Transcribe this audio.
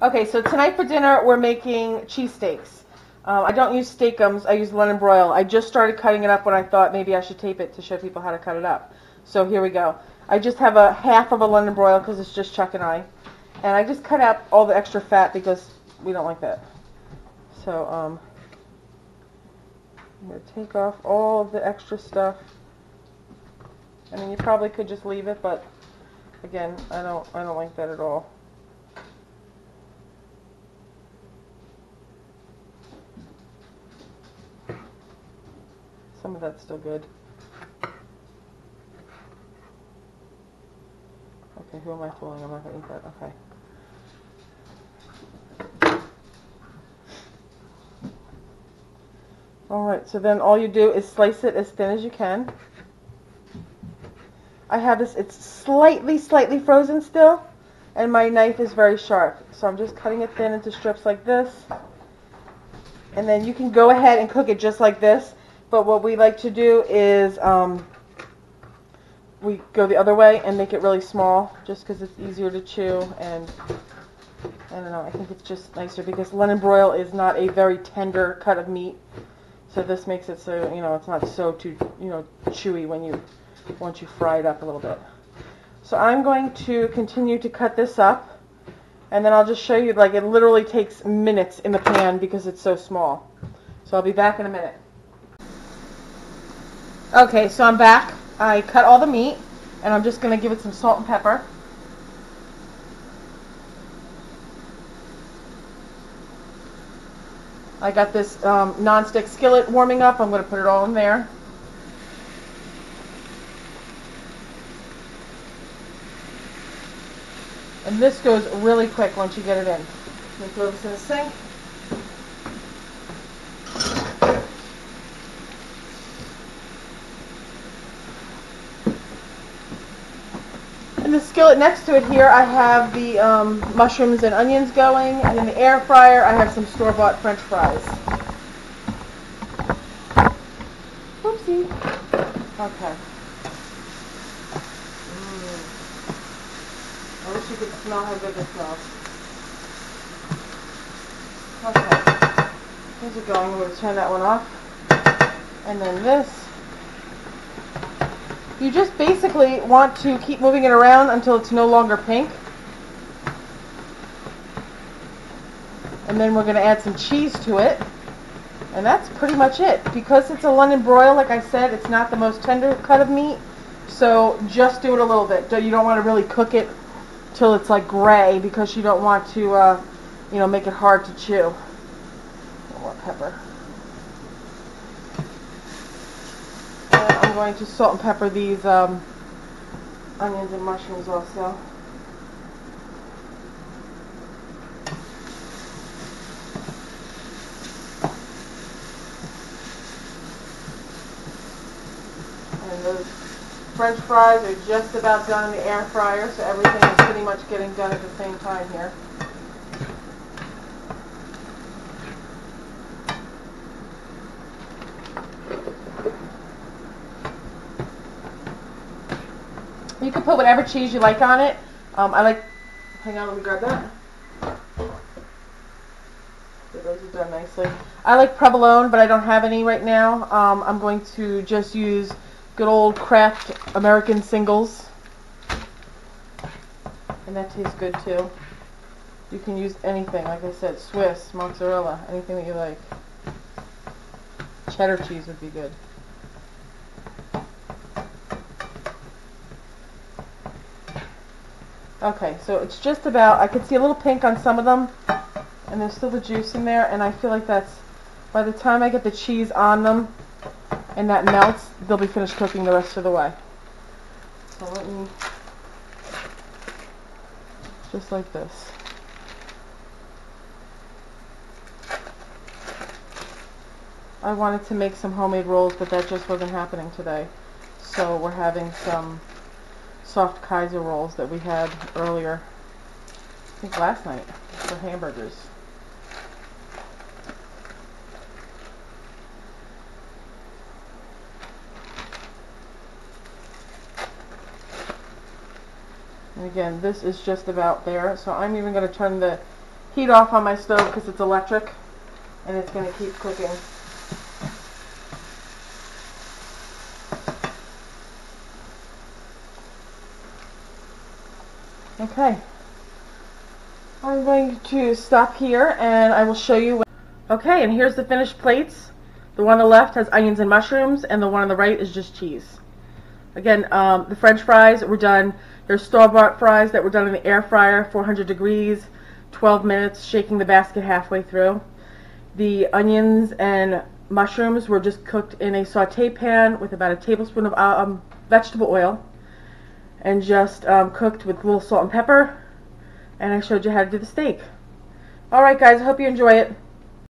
Okay, so tonight for dinner we're making cheesesteaks. I don't use steakums, I use London Broil. I just started cutting it up when I thought maybe I should tape it to show people how to cut it up. So here we go. I just have a half of a London Broil because it's just Chuck and I. And I just cut out all the extra fat because we don't like that. So I'm going to take off all of the extra stuff. I mean, you probably could just leave it, but again, I don't like that at all. Some of that's still good. Okay, who am I fooling? I'm not going to eat that. Okay. Alright, so then all you do is slice it as thin as you can. I have this, it's slightly frozen still, and my knife is very sharp. So I'm just cutting it thin into strips like this. And then you can go ahead and cook it just like this. But what we like to do is we go the other way and make it really small just because it's easier to chew, and I don't know, I think it's just nicer because London Broil is not a very tender cut of meat. So this makes it so, you know, it's not so too, you know, chewy once you fry it up a little bit. So I'm going to continue to cut this up, and then I'll just show you, like, it literally takes minutes in the pan because it's so small. So I'll be back in a minute. Okay, so I'm back. I cut all the meat, and I'm just going to give it some salt and pepper. I got this non-stick skillet warming up. I'm going to put it all in there. And this goes really quick once you get it in. I'm going to throw this in the sink. In the skillet next to it here, I have the mushrooms and onions going, and in the air fryer, I have some store-bought French fries. Whoopsie. Okay. I wish you could smell how good this smells. Okay. Those are going. We're going to turn that one off. And then this. You just basically want to keep moving it around until it's no longer pink. And then we're going to add some cheese to it. And that's pretty much it. Because it's a London Broil, like I said, it's not the most tender cut of meat. So just do it a little bit. You don't want to really cook it till it's like gray because you don't want to, you know, make it hard to chew. A little more pepper. I'm going to salt and pepper these onions and mushrooms also. And those French fries are just about done in the air fryer, so everything is pretty much getting done at the same time here. You can put whatever cheese you like on it. I like, hang on, let me grab that. Okay, those are done nicely. I like provolone, but I don't have any right now. I'm going to just use good old Kraft American singles. And that tastes good too. You can use anything, like I said, Swiss, mozzarella, anything that you like. Cheddar cheese would be good. Okay, so it's just about, I can see a little pink on some of them, and there's still the juice in there, and I feel like that's, by the time I get the cheese on them, and that melts, they'll be finished cooking the rest of the way. So let me, just like this. I wanted to make some homemade rolls, but that just wasn't happening today. So we're having some soft Kaiser rolls that we had earlier, I think last night, for hamburgers. And again, this is just about there, so I'm even going to turn the heat off on my stove because it's electric, and it's going to keep cooking. Okay, I'm going to stop here and I will show you. Okay, and here's the finished plates. The one on the left has onions and mushrooms, and the one on the right is just cheese. Again, the French fries were done. They're store-bought fries that were done in the air fryer, 400 degrees, 12 minutes, shaking the basket halfway through. The onions and mushrooms were just cooked in a saute pan with about a tablespoon of vegetable oil, and just cooked with a little salt and pepper, and I showed you how to do the steak. Alright guys, I hope you enjoy it.